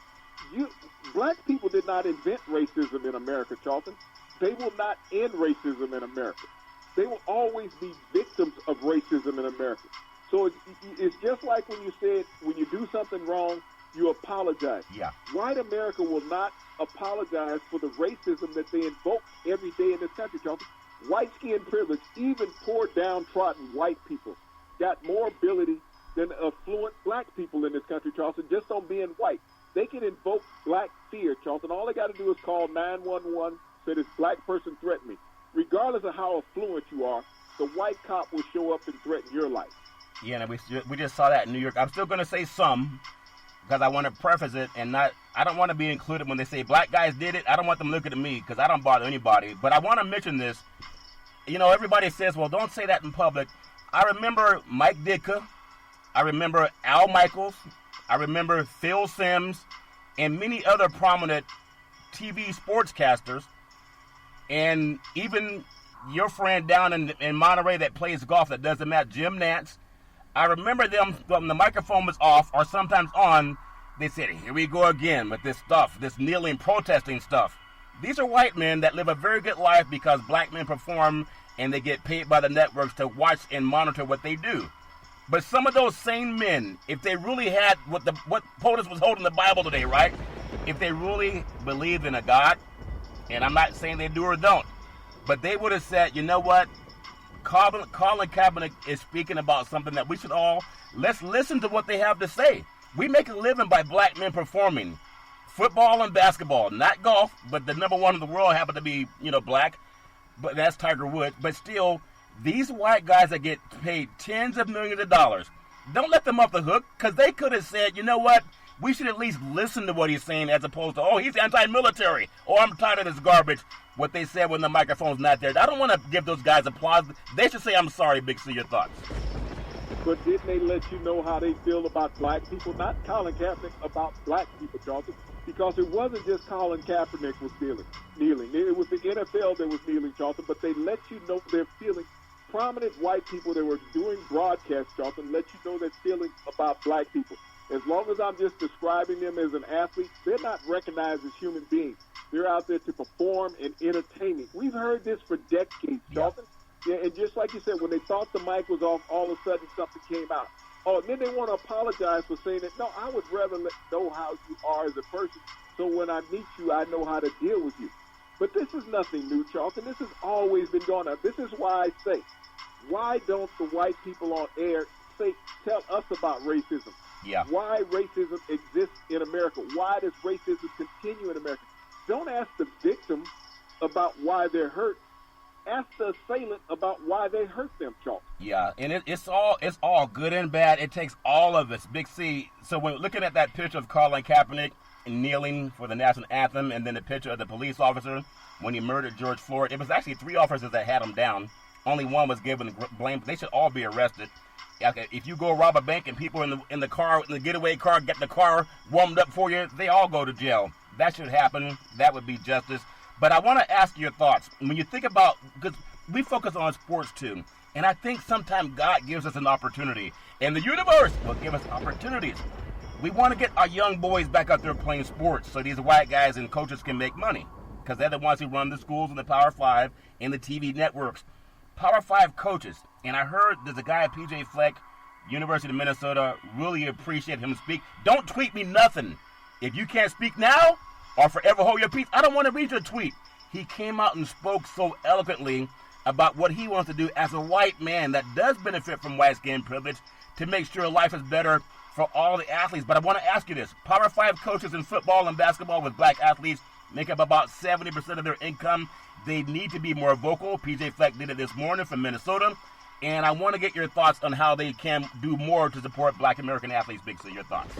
Black people did not invent racism in America, Charlton. They will not end racism in America. They will always be victims of racism in America. So it's just like when you said, when you do something wrong, you apologize. Yeah. White America will not apologize for the racism that they invoke every day in this country, Charlton. White skin privilege, even poor downtrodden white people, got more ability than affluent black people in this country, Charlton, just on being white. They can invoke black fear, Charlton. All they got to do is call 911, say this black person threatened me. Regardless of how affluent you are, the white cop will show up and threaten your life. Yeah, and we just saw that in New York. I'm still going to say some, because I want to preface it and I don't want to be included when they say black guys did it. I don't want them looking at me because I don't bother anybody. But I want to mention this. Everybody says, well, don't say that in public. I remember Mike Ditka. I remember Al Michaels. I remember Phil Simms and many other prominent TV sportscasters. And even your friend down in Monterey that plays golf that does the match, Jim Nantz. I remember them when the microphone was off or sometimes on, they said, here we go again with this stuff, this kneeling, protesting stuff. These are white men that live a very good life because black men perform and they get paid by the networks to watch and monitor what they do. But some of those same men, if they really had what POTUS was holding the Bible today, right? If they really believed in a God, and I'm not saying they do or don't, but they would have said, you know what? Colin Kaepernick is speaking about something that we should all, let's listen to what they have to say. We make a living by black men performing football and basketball, not golf, but the number one in the world happened to be, black, but that's Tiger Woods. But still, these white guys that get paid tens of millions of dollars, don't let them off the hook, because they could have said, you know what? We should at least listen to what he's saying as opposed to, oh, he's anti-military, or I'm tired of this garbage, what they said when the microphone's not there. I don't want to give those guys applause. They should say, I'm sorry, Big C, your thoughts. But didn't they let you know how they feel about black people? Not Colin Kaepernick, about black people, Charlton. Because it wasn't just Colin Kaepernick was kneeling. It was the NFL that was kneeling, Charlton, but they let you know their feelings. Prominent white people that were doing broadcasts, Charlton, let you know their feelings about black people. As long as I'm just describing them as an athlete, they're not recognized as human beings. They're out there to perform and entertain. We've heard this for decades, Charlton. Yeah, and just like you said, when they thought the mic was off, all of a sudden something came out. Oh, and then they want to apologize for saying that, no, I would rather know how you are as a person, so when I meet you, I know how to deal with you. But this is nothing new, Charlton. This has always been going on. This is why I say, why don't the white people on air tell us about racism? Yeah. Why racism exists in America? Why does racism continue in America? Don't ask the victim about why they're hurt. Ask the assailant about why they hurt them, Charles. Yeah, and it's all good and bad. It takes all of us, Big C. So when looking at that picture of Colin Kaepernick kneeling for the national anthem, and then the picture of the police officer when he murdered George Floyd, it was actually 3 officers that had him down. Only one was given blame. They should all be arrested. If you go rob a bank and people in the car, in the getaway car, get the car warmed up for you, they all go to jail. That should happen. That would be justice. But I want to ask your thoughts. When you think about, because we focus on sports too, and I think sometimes God gives us an opportunity, and the universe will give us opportunities. We want to get our young boys back out there playing sports so these white guys and coaches can make money, because they're the ones who run the schools and the Power 5 and the TV networks. Power 5 coaches, and I heard there's a guy at PJ Fleck, University of Minnesota, really appreciate him speak. Don't tweet me nothing. If you can't speak now, or forever hold your peace, I don't want to read your tweet. He came out and spoke so eloquently about what he wants to do as a white man that does benefit from white skin privilege to make sure life is better for all the athletes. But I want to ask you this. Power 5 coaches in football and basketball with black athletes make up about 70% of their income. They need to be more vocal. PJ Fleck did it this morning from Minnesota. And I want to get your thoughts on how they can do more to support black American athletes. Big C, your thoughts.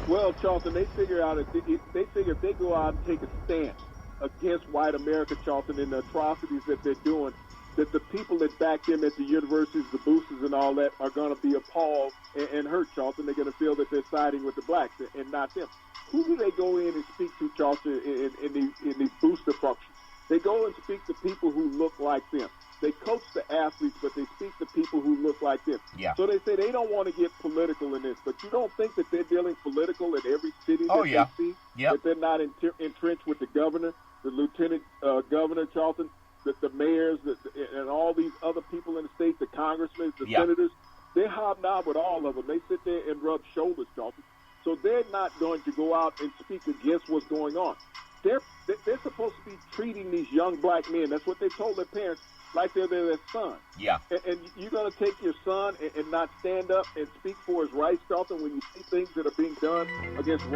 Well, Charlton, they figure if they go out and take a stand against white America, Charlton, and the atrocities that they're doing, that the people that back them at the universities, the boosters and all that, are going to be appalled and hurt, Charlton. They're going to feel that they're siding with the blacks and not them. Who do they go in and speak to, Charlton, in these booster functions? They go and speak to people who look like them. They coach the athletes, but they speak to people who look like them. Yeah. So they say they don't want to get political in this, but you don't think that they're dealing political in every city that they see? Yep. That they're not entrenched with the governor, the lieutenant governor, Charlton, the mayors, and all these other people in the state, the congressmen, the senators. They hobnob with all of them. They sit there and rub shoulders, Charlton. So they're not going to go out and speak against what's going on. They're supposed to be treating these young black men. That's what they told their parents, like they're their son. Yeah. And you're going to take your son and not stand up and speak for his rights, Charlton, when you see things that are being done against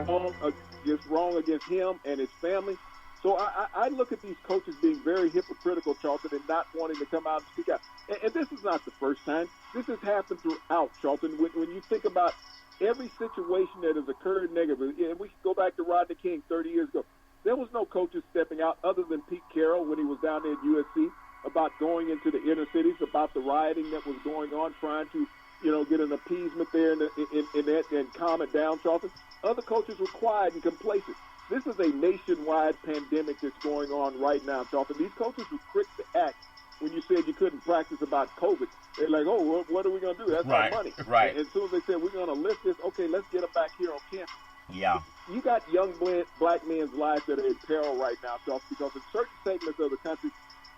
wrong against him and his family. So I look at these coaches being very hypocritical, Charlton, and not wanting to come out and speak out. And this is not the first time. This has happened throughout, Charlton. When you think about every situation that has occurred negatively, and we go back to Rodney King 30 years ago, there was no coaches stepping out other than Pete Carroll when he was down there at USC. about going into the inner cities, about the rioting that was going on, trying to, get an appeasement there in that and calm it down, Charlton. Other coaches were quiet and complacent. This is a nationwide pandemic that's going on right now, Charlton. These coaches were quick to act when you said you couldn't practice about COVID. They're like, oh, what are we going to do? That's our money. Right. And as soon as they said, we're going to lift this, okay, let's get them back here on campus. Yeah. You got young black men's lives that are in peril right now, Charles, because in certain segments of the country,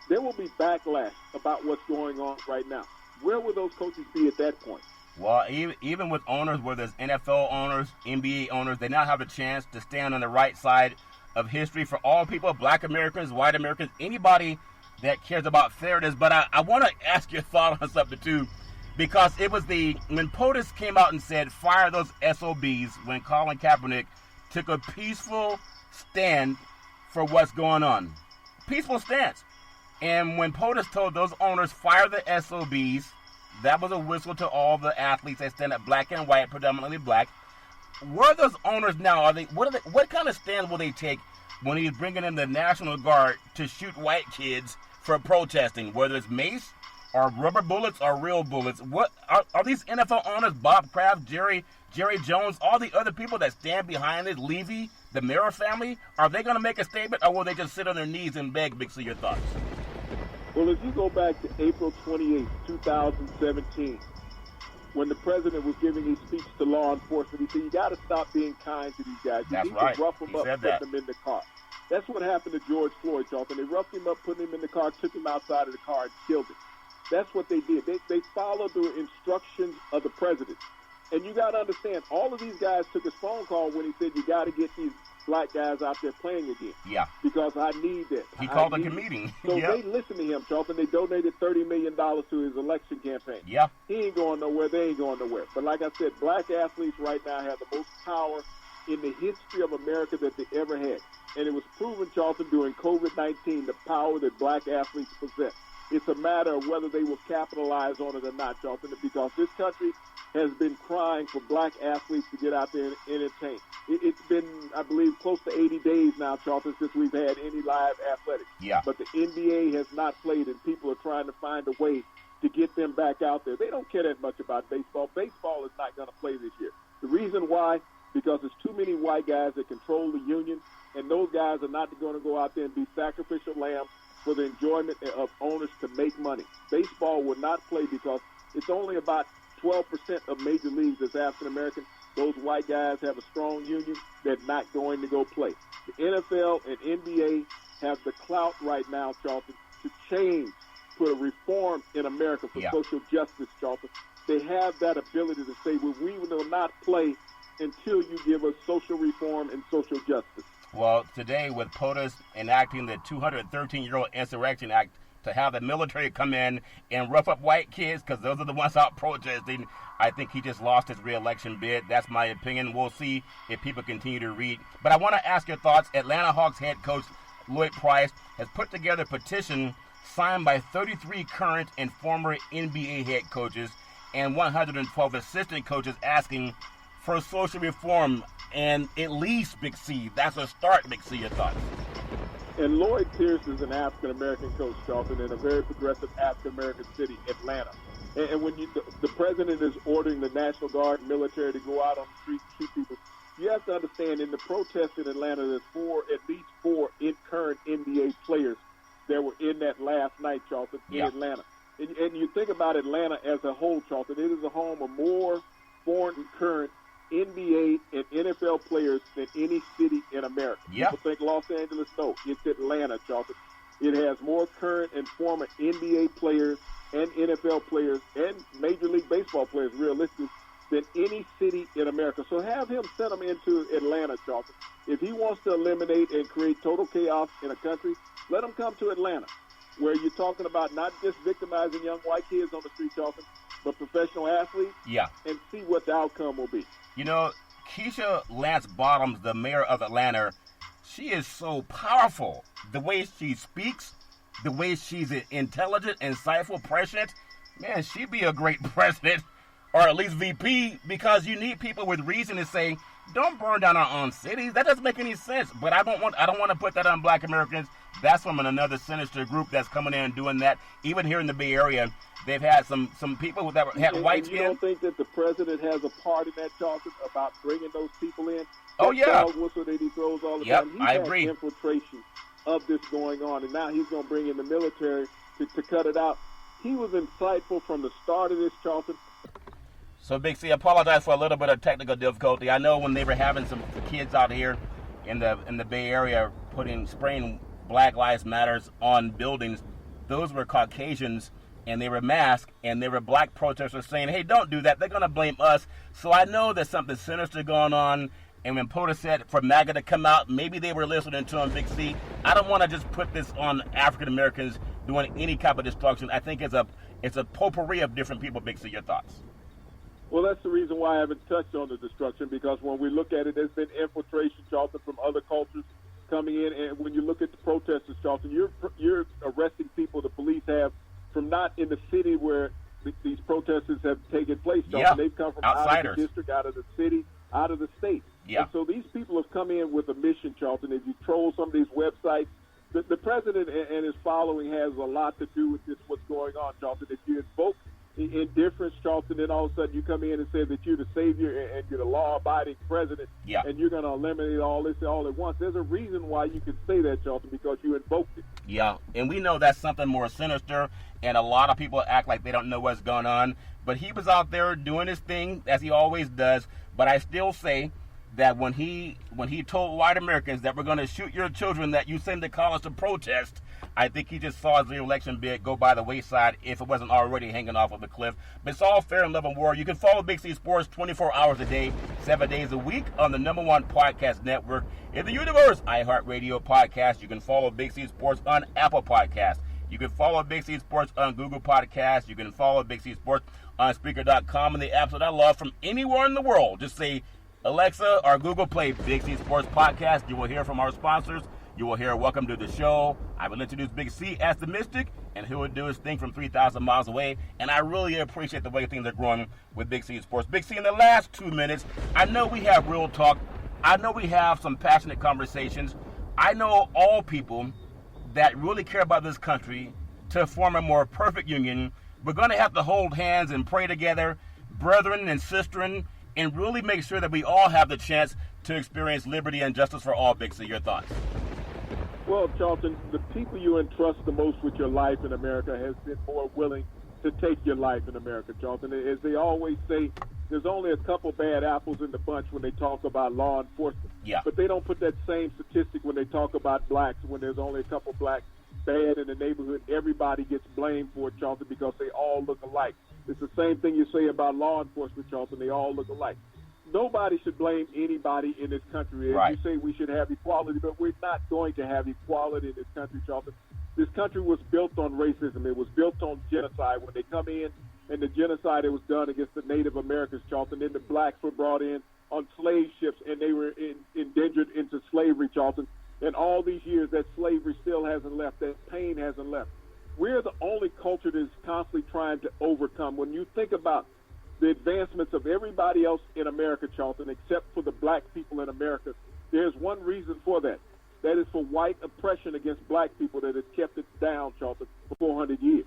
there will be backlash about what's going on right now. Where will those coaches be at that point? Well, even with owners, whether it's NFL owners, NBA owners, they now have a chance to stand on the right side of history for all people, black Americans, white Americans, anybody that cares about fairness. But I want to ask your thought on something, too, because it was when POTUS came out and said, fire those SOBs, when Colin Kaepernick took a peaceful stand for what's going on. Peaceful stance. And when POTUS told those owners, fire the SOBs, that was a whistle to all the athletes that stand up, black and white, predominantly black. Where are those owners now? What kind of stand will they take when he's bringing in the National Guard to shoot white kids for protesting, whether it's mace or rubber bullets or real bullets? What are these NFL owners, Bob Kraft, Jerry Jones, all the other people that stand behind it, Levy, the Mara family, are they going to make a statement, or will they just sit on their knees and beg? Big, see your thoughts. Well, if you go back to April 28, 2017, when the president was giving his speech to law enforcement, he said, you got to stop being kind to these guys. You need to rough them up, put them in the car. That's what happened to George Floyd, Charlton. They roughed him up, put him in the car, took him outside of the car, and killed him. That's what they did. They followed the instructions of the president. And you got to understand, all of these guys took his phone call when he said, you got to get these black guys out there playing again. Yeah. Because I need that. He called a meeting. So they listened to him, Charlton. They donated $30 million to his election campaign. Yeah. He ain't going nowhere. They ain't going nowhere. But like I said, black athletes right now have the most power in the history of America that they ever had. And it was proven, Charlton, during COVID-19, the power that black athletes possess. It's a matter of whether they will capitalize on it or not, Charlton, because this country has been crying for black athletes to get out there and entertain. It's been, I believe, close to 80 days now, Charlton, since we've had any live athletics. Yeah. But the NBA has not played, and people are trying to find a way to get them back out there. They don't care that much about baseball. Baseball is not going to play this year. The reason why, because there's too many white guys that control the union, and those guys are not going to go out there and be sacrificial lambs for the enjoyment of owners to make money. Baseball will not play because it's only about 12% of major leagues that's African-American. Those white guys have a strong union. They're not going to go play. The NFL and NBA have the clout right now, Charlton, to change, put a reform in America for social justice, Charlton. They have that ability to say, well, we will not play until you give us social reform and social justice. Well, today with POTUS enacting the 213-year-old Insurrection Act, to have the military come in and rough up white kids because those are the ones out protesting, I think he just lost his re-election bid. That's my opinion. We'll see if people continue to read. But I want to ask your thoughts. Atlanta Hawks head coach Lloyd Price has put together a petition signed by 33 current and former NBA head coaches and 112 assistant coaches asking for social reform and at least Big C. That's a start, Big C. Your thoughts? And Lloyd Pierce is an African-American coach, Charlton, in a very progressive African-American city, Atlanta. And when the president is ordering the National Guard military to go out on the street and shoot people, you have to understand in the protests in Atlanta, there's at least four current NBA players that were in that last night, Charlton, in Atlanta. And you think about Atlanta as a whole, Charlton, it is a home of more foreign current NBA and NFL players than any city in America. People think Los Angeles. No, it's Atlanta, Charlton. It has more current and former NBA players and NFL players and Major League Baseball players, realistically, than any city in America. So have him send them into Atlanta, Charlton. If he wants to eliminate and create total chaos in a country, let him come to Atlanta, where you're talking about not just victimizing young white kids on the street, Charlton, but professional athletes, and see what the outcome will be. You know, Keisha Lance Bottoms, the mayor of Atlanta, she is so powerful. The way she speaks, the way she's intelligent, insightful, prescient, man, she'd be a great president or at least VP, because you need people with reason to say, don't burn down our own cities. That doesn't make any sense. But I don't want to put that on black Americans. That's from another sinister group that's coming in and doing that. Even here in the Bay Area, they've had some people that had white skin. You don't think that the president has a part in that, Charlton, about bringing those people in? Oh, yeah. Dog whistle that he throws all the time. I agree. Infiltration of this going on, and now he's going to bring in the military to cut it out. He was insightful from the start of this, Charlton. So, Big C, I apologize for a little bit of technical difficulty. I know when they were having some kids out here in the Bay Area spraying Black Lives Matters on buildings, those were Caucasians, and they were masked, and there were black protesters saying, hey, don't do that. They're going to blame us. So I know there's something sinister going on. And when POTUS said for MAGA to come out, maybe they were listening to him, Big C. I don't want to just put this on African Americans doing any type of destruction. I think it's a potpourri of different people, Big C. Your thoughts? Well, that's the reason why I haven't touched on the destruction, because when we look at it, there's been infiltration, Charlton, from other cultures coming in. And when you look at the protesters, Charlton, you're arresting people the police have from not in the city where these protesters have taken place, Charlton. Yeah. They've come from Outsiders. out of the district, out of the city, out of the state. Yeah. And so these people have come in with a mission, Charlton. If you troll some of these websites, the president and his following has a lot to do with this, what's going on, Charlton. If you invoke indifference, Charlton, then all of a sudden you come in and say that you're the savior and you're the law-abiding president, yeah, and you're going to eliminate all this all at once. There's a reason why you can say that, Charlton, because you invoked it. Yeah, and we know that's something more sinister, and a lot of people act like they don't know what's going on. But he was out there doing his thing, as he always does. But I still say that when he told white Americans that we're going to shoot your children that you send to college to protest, I think he just saw his re-election bid go by the wayside if it wasn't already hanging off of the cliff. But it's all fair and love and war. You can follow Big C Sports 24 hours a day, 7 days a week on the #1 podcast network in the universe, iHeartRadio podcast. You can follow Big C Sports on Apple Podcasts. You can follow Big C Sports on Google Podcasts. You can follow Big C Sports on Spreaker.com and the apps that I love from anywhere in the world. Just say Alexa or Google Play Big C Sports Podcast. You will hear from our sponsors. You will hear welcome to the show. I will introduce Big C as the Mystic, and he will do his thing from 3,000 miles away. And I really appreciate the way things are growing with Big C Sports. Big C, in the last 2 minutes, I know we have real talk. I know we have some passionate conversations. I know all people that really care about this country to form a more perfect union. We're going to have to hold hands and pray together, brethren and sistren, and really make sure that we all have the chance to experience liberty and justice for all. Big C, your thoughts? Well, Charlton, the people you entrust the most with your life in America has been more willing to take your life in America, Charlton. As they always say, there's only a couple bad apples in the bunch when they talk about law enforcement. Yeah. But they don't put that same statistic when they talk about blacks, when there's only a couple blacks bad in the neighborhood. Everybody gets blamed for it, Charlton, because they all look alike. It's the same thing you say about law enforcement, Charlton. They all look alike. Nobody should blame anybody in this country. Right. You say we should have equality, but we're not going to have equality in this country, Charlton. This country was built on racism. It was built on genocide. When they come in and the genocide that was done against the Native Americans, Charlton, then the blacks were brought in on slave ships, and they were endangered into slavery, Charlton. And all these years, that slavery still hasn't left. That pain hasn't left. We're the only culture that is constantly trying to overcome. When you think about the advancements of everybody else in America, Charlton, except for the black people in America, there's one reason for that. That is for white oppression against black people that has kept it down, Charlton, for 400 years.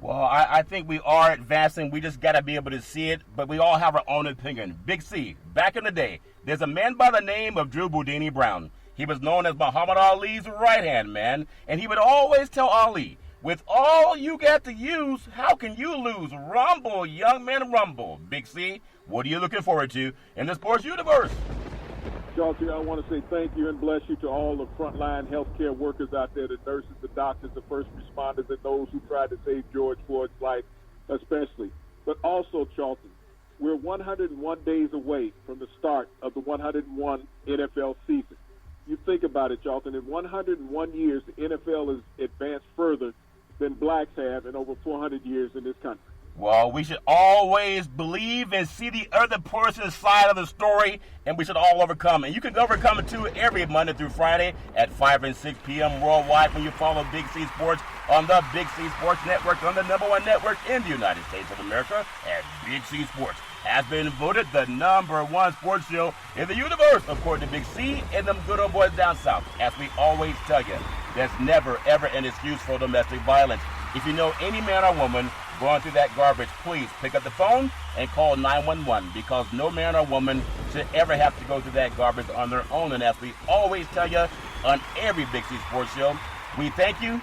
Well, I think we are advancing. We just got to be able to see it, but we all have our own opinion. Big C, back in the day, there's a man by the name of Drew Boudini Brown. He was known as Muhammad Ali's right-hand man, and he would always tell Ali, with all you got to use, how can you lose? Rumble, young man, rumble. Big C, what are you looking forward to in the sports universe? Charlton, I want to say thank you and bless you to all the frontline healthcare workers out there, the nurses, the doctors, the first responders, and those who tried to save George Floyd's life, especially. But also, Charlton, we're 101 days away from the start of the 101 NFL season. You think about it, Charlton. In 101 years, the NFL has advanced further than blacks have in over 400 years in this country. Well, we should always believe and see the other person's side of the story, and we should all overcome. And you can overcome it, too, every Monday through Friday at 5 and 6 p.m. worldwide when you follow Big C Sports on the Big C Sports Network, on the #1 network in the United States of America, at Big C Sports. Has been voted the #1 sports show in the universe, according to Big C and them good old boys down south. As we always tell you, There's never, ever an excuse for domestic violence. If you know any man or woman going through that garbage, please pick up the phone and call 911, because no man or woman should ever have to go through that garbage on their own. And as we always tell you on every Big C Sports Show, we thank you,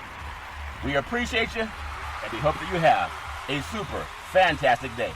we appreciate you, and we hope that you have a super fantastic day.